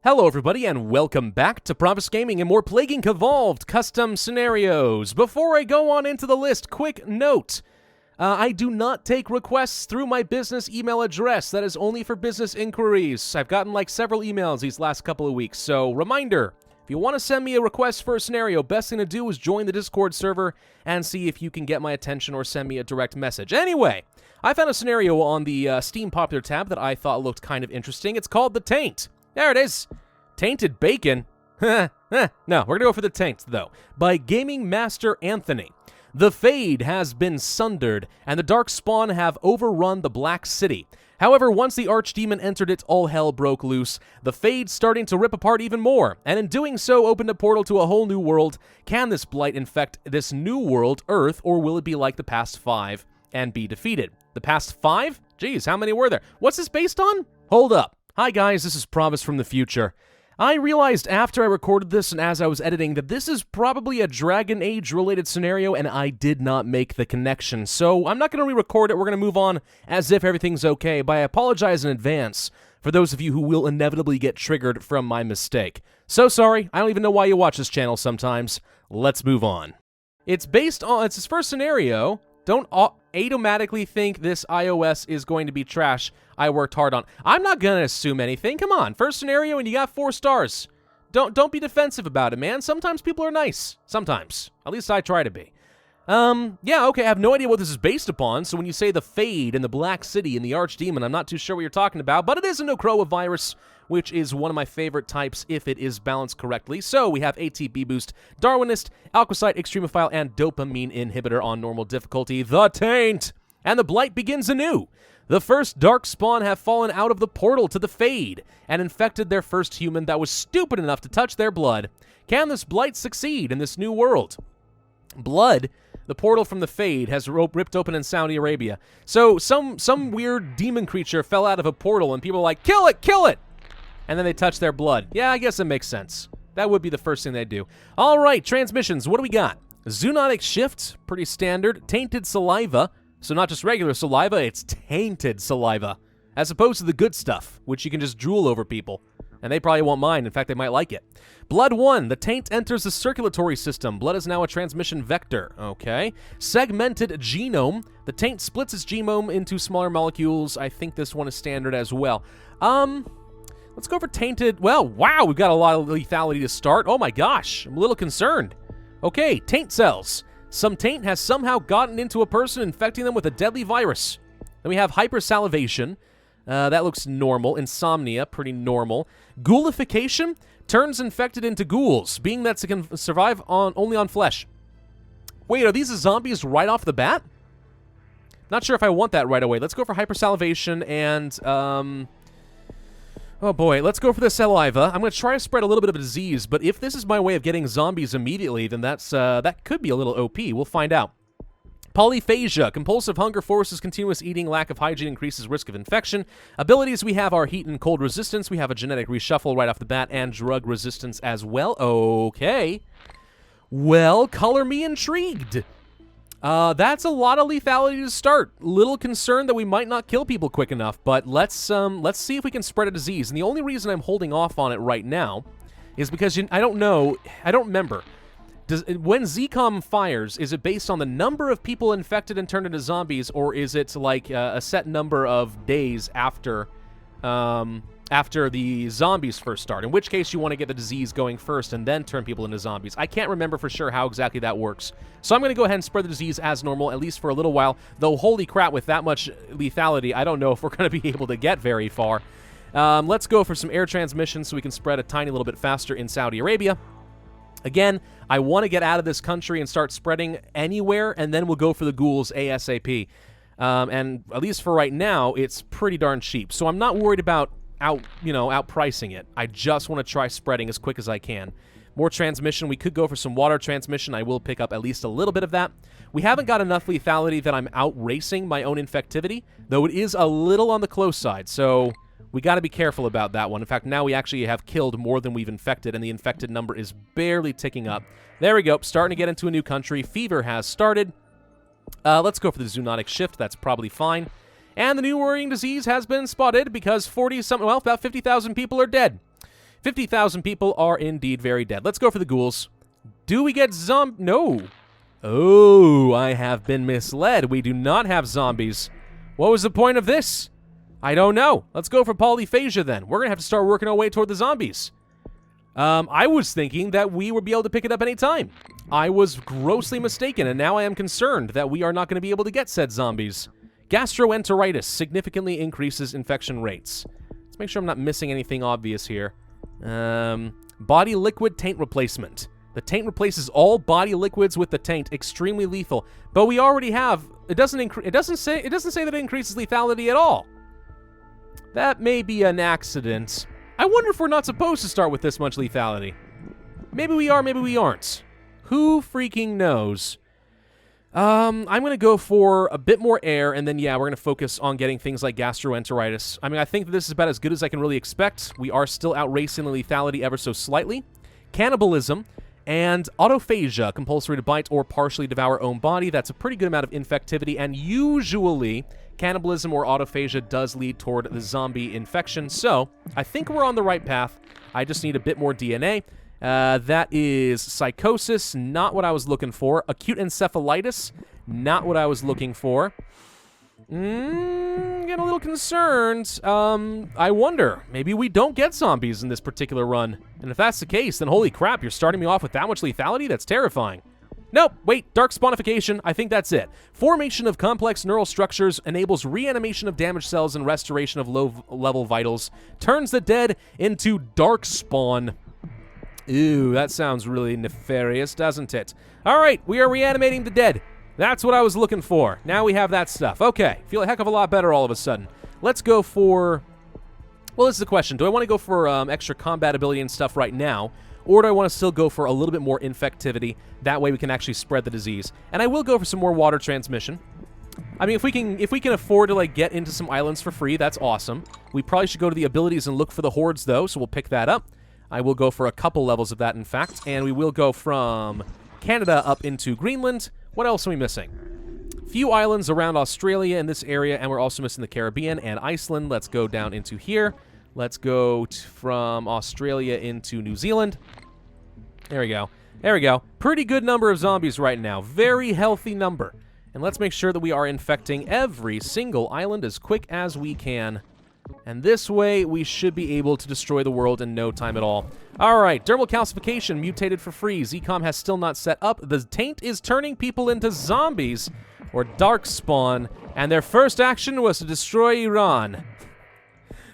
Hello everybody and welcome back to Pravus Gaming and more Plague Inc. Evolved custom scenarios. Before I go on into the list, quick note. I do not take requests through my business email address. That is only for business inquiries. I've gotten like several emails these last couple of weeks, so reminder, if you want to send me a request for a scenario, best thing to do is join the Discord server and see if you can get my attention or send me a direct message. Anyway, I found a scenario on the Steam Popular tab that I thought looked kind of interesting. It's called the Taint. There it is. Tainted Bacon? No, we're gonna go for the Taint, though. By Gaming Master Anthony. The Fade has been sundered, and the Dark Spawn have overrun the Black City. However, once the Archdemon entered it, all hell broke loose. The Fade starting to rip apart even more, and in doing so opened a portal to a whole new world. Can this blight infect this new world, Earth, or will it be like the past 5 and be defeated? The past 5? Geez, how many were there? What's this based on? Hold up. Hi guys, this is Pravus from the future. I realized after I recorded this and as I was editing that this is probably a Dragon Age related scenario and I did not make the connection. So I'm not going to re-record it, we're going to move on as if everything's okay, but I apologize in advance for those of you who will inevitably get triggered from my mistake. So sorry, I don't even know why you watch this channel sometimes. Let's move on. It's his first scenario. Don't automatically think this iOS is going to be trash. I worked hard on. I'm not going to assume anything. Come on, first scenario and you got 4 stars. Don't be defensive about it, man. Sometimes people are nice. Sometimes. At least I try to be. Yeah, okay, I have no idea what this is based upon, so when you say the Fade and the Black City and the Archdemon, I'm not too sure what you're talking about, but it is a Necroa virus, which is one of my favorite types if it is balanced correctly. So we have ATB Boost, Darwinist, Alkosite, Extremophile, and Dopamine Inhibitor on normal difficulty, the Taint! And the Blight begins anew. The first Dark Spawn have fallen out of the portal to the Fade and infected their first human that was stupid enough to touch their blood. Can this Blight succeed in this new world? Blood, the portal from the Fade, has ripped open in Saudi Arabia. So some weird demon creature fell out of a portal and people are like, kill it, kill it! And then they touch their blood. Yeah, I guess it makes sense. That would be the first thing they do. All right, transmissions, what do we got? Zoonotic Shift, pretty standard. Tainted Saliva, so not just regular saliva, it's tainted saliva. As opposed to the good stuff, which you can just drool over people. And they probably won't mind. In fact, they might like it. Blood 1. The Taint enters the circulatory system. Blood is now a transmission vector. Okay. Segmented Genome. The Taint splits its genome into smaller molecules. I think this one is standard as well. Let's go for Tainted. Well, wow, we've got a lot of lethality to start. Oh my gosh, I'm a little concerned. Okay, Taint cells. Some Taint has somehow gotten into a person, infecting them with a deadly virus. Then we have hypersalivation. That looks normal. Insomnia, pretty normal. Ghoulification turns infected into ghouls, being that it can survive only on flesh. Wait, are these zombies right off the bat? Not sure if I want that right away. Let's go for hypersalivation and, oh boy, let's go for the saliva. I'm going to try to spread a little bit of a disease, but if this is my way of getting zombies immediately, then that could be a little OP. We'll find out. Polyphagia. Compulsive hunger forces continuous eating. Lack of hygiene increases risk of infection. Abilities we have are heat and cold resistance. We have a genetic reshuffle right off the bat and drug resistance as well. Okay. Well, color me intrigued. That's a lot of lethality to start. Little concerned that we might not kill people quick enough, but let's see if we can spread a disease. And the only reason I'm holding off on it right now is because I don't remember. When ZCOM fires, is it based on the number of people infected and turned into zombies, or is it like a set number of days after the zombies first start? In which case, you want to get the disease going first and then turn people into zombies. I can't remember for sure how exactly that works. So I'm going to go ahead and spread the disease as normal, at least for a little while. Though, holy crap, with that much lethality, I don't know if we're going to be able to get very far. Let's go for some air transmission so we can spread a tiny little bit faster in Saudi Arabia. Again, I want to get out of this country and start spreading anywhere, and then we'll go for the ghouls ASAP. And at least for right now, it's pretty darn cheap. So I'm not worried about outpricing it. I just want to try spreading as quick as I can. More transmission. We could go for some water transmission. I will pick up at least a little bit of that. We haven't got enough lethality that I'm outracing my own infectivity, though it is a little on the close side, so we got to be careful about that one. In fact, now we actually have killed more than we've infected, and the infected number is barely ticking up. There we go. Starting to get into a new country. Fever has started. Let's go for the zoonotic shift. That's probably fine. And the new worrying disease has been spotted because about 50,000 people are dead. 50,000 people are indeed very dead. Let's go for the ghouls. Do we get No. Oh, I have been misled. We do not have zombies. What was the point of this? I don't know. Let's go for Polyphagia then. We're going to have to start working our way toward the zombies. I was thinking that we would be able to pick it up any time. I was grossly mistaken, and now I am concerned that we are not going to be able to get said zombies. Gastroenteritis significantly increases infection rates. Let's make sure I'm not missing anything obvious here. Body liquid taint replacement. The taint replaces all body liquids with the taint. Extremely lethal. But we already have. It doesn't say that it increases lethality at all. That may be an accident. I wonder if we're not supposed to start with this much lethality. Maybe we are, maybe we aren't. Who freaking knows? I'm going to go for a bit more air, and then, yeah, we're going to focus on getting things like gastroenteritis. I mean, I think that this is about as good as I can really expect. We are still outracing the lethality ever so slightly. Cannibalism and autophagia, compulsory to bite or partially devour own body. That's a pretty good amount of infectivity, and usually cannibalism or autophagia does lead toward the zombie infection. So I think we're on the right path. I just need a bit more DNA. That is psychosis, not what I was looking for. Acute encephalitis, not what I was looking for. Getting a little concerned. I wonder, maybe we don't get zombies in this particular run. And if that's the case, then holy crap, you're starting me off with that much lethality? That's terrifying. Nope, wait, dark spawnification, I think that's it. Formation of complex neural structures enables reanimation of damaged cells and restoration of low-level vitals. Turns the dead into dark spawn. Ooh, that sounds really nefarious, doesn't it? All right, we are reanimating the dead. That's what I was looking for. Now we have that stuff. Okay, feel a heck of a lot better all of a sudden. Let's go for... Well, this is the question. Do I want to go for extra combat ability and stuff right now? Or do I want to still go for a little bit more infectivity? That way we can actually spread the disease. And I will go for some more water transmission. I mean, if we can afford to, like, get into some islands for free, that's awesome. We probably should go to the abilities and look for the hordes, though, so we'll pick that up. I will go for a couple levels of that, in fact. And we will go from Canada up into Greenland. What else are we missing? Few islands around Australia in this area, and we're also missing the Caribbean and Iceland. Let's go down into here. Let's go from Australia into New Zealand. There we go. There we go. Pretty good number of zombies right now. Very healthy number. And let's make sure that we are infecting every single island as quick as we can. And this way, we should be able to destroy the world in no time at all. All right, dermal calcification mutated for free. ZCOM has still not set up. The taint is turning people into zombies or dark spawn, and their first action was to destroy Iran.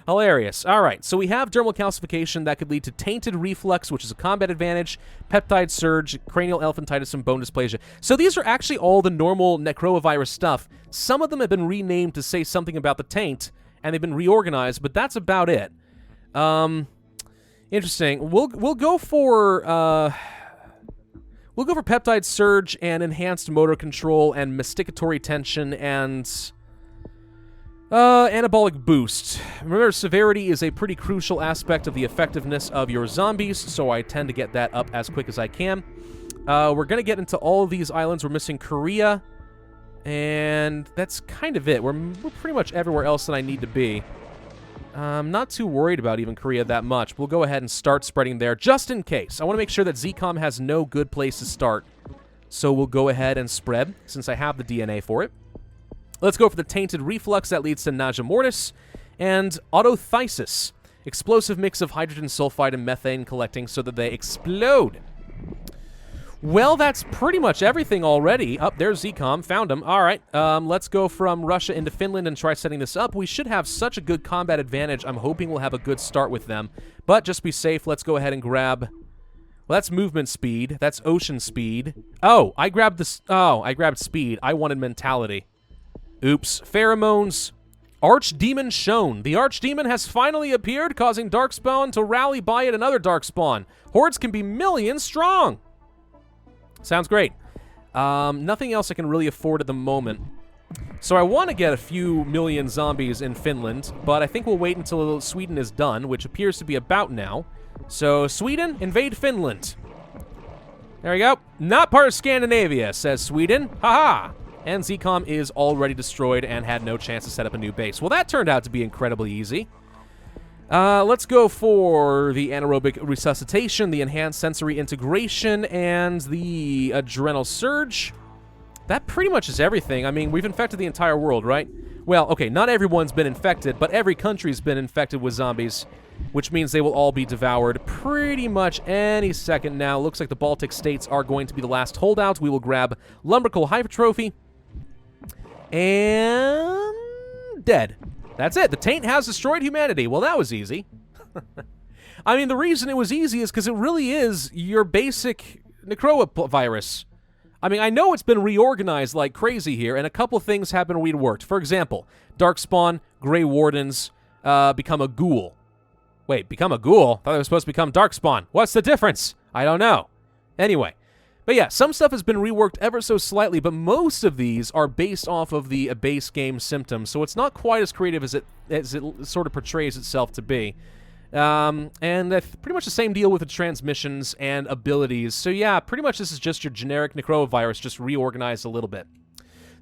Hilarious. All right, so we have dermal calcification that could lead to tainted reflux, which is a combat advantage, peptide surge, cranial elephantitis, and bone dysplasia. So these are actually all the normal necrovirus stuff. Some of them have been renamed to say something about the taint, and they've been reorganized, but that's about it. Interesting. We'll go for peptide surge and enhanced motor control and masticatory tension and anabolic boost. Remember, severity is a pretty crucial aspect of the effectiveness of your zombies, so I tend to get that up as quick as I can. We're gonna get into all of these islands. We're missing Korea. And that's kind of it. We're pretty much everywhere else that I need to be. I'm not too worried about even Korea that much. We'll go ahead and start spreading there just in case. I want to make sure that ZCOM has no good place to start. So we'll go ahead and spread since I have the DNA for it. Let's go for the tainted reflux that leads to nausea mortis. And autothysis. Explosive mix of hydrogen sulfide and methane collecting so that they explode. Well, that's pretty much everything already. Up there's ZCOM. Found him. All right. Let's go from Russia into Finland and try setting this up. We should have such a good combat advantage. I'm hoping we'll have a good start with them. But just be safe. Let's go ahead and grab... Well, that's movement speed. That's ocean speed. Oh, I grabbed this... Oh, I grabbed speed. I wanted mentality. Oops. Pheromones. Archdemon shown. The Archdemon has finally appeared, causing Darkspawn to rally by yet another Darkspawn. Hordes can be millions strong. Sounds great. Nothing else I can really afford at the moment. So I want to get a few million zombies in Finland, but I think we'll wait until Sweden is done, which appears to be about now. So, Sweden, invade Finland. There we go. Not part of Scandinavia, says Sweden. Haha! And ZCOM is already destroyed and had no chance to set up a new base. Well, that turned out to be incredibly easy. Let's go for the anaerobic resuscitation, the enhanced sensory integration, and the adrenal surge. That pretty much is everything. I mean, we've infected the entire world, right? Well, okay, not everyone's been infected, but every country's been infected with zombies, which means they will all be devoured pretty much any second now. Looks like the Baltic states are going to be the last holdouts. We will grab Lumbrical Hypertrophy. And... dead. That's it. The Taint has destroyed humanity. Well, that was easy. I mean, the reason it was easy is because it really is your basic necrovirus. I mean, I know it's been reorganized like crazy here, and a couple things have been reworked. For example, Darkspawn, Grey Wardens become a ghoul. Wait, become a ghoul? I thought they were supposed to become Darkspawn. What's the difference? I don't know. Anyway. But yeah, some stuff has been reworked ever so slightly, but most of these are based off of the base game symptoms, so it's not quite as creative as it sort of portrays itself to be. And pretty much the same deal with the transmissions and abilities. So yeah, pretty much this is just your generic necrovirus, just reorganized a little bit.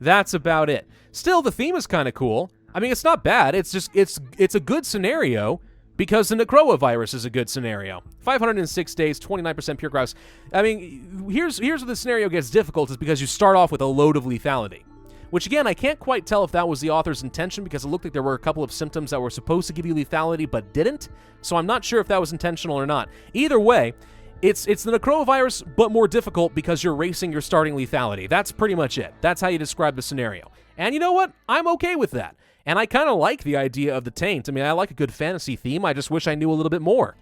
That's about it. Still, the theme is kind of cool. I mean, it's not bad. It's just it's a good scenario because the necrovirus is a good scenario. 506 days, 29% pure grouse. I mean, here's where the scenario gets difficult is because you start off with a load of lethality. Which, again, I can't quite tell if that was the author's intention because it looked like there were a couple of symptoms that were supposed to give you lethality but didn't. So I'm not sure if that was intentional or not. Either way, it's the necrovirus but more difficult because you're racing your starting lethality. That's pretty much it. That's how you describe the scenario. And you know what? I'm okay with that. And I kind of like the idea of the Taint. I mean, I like a good fantasy theme. I just wish I knew a little bit more.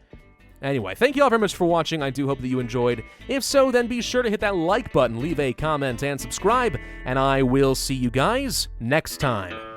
Anyway, thank you all very much for watching. I do hope that you enjoyed. If so, then be sure to hit that like button, leave a comment, and subscribe. And I will see you guys next time.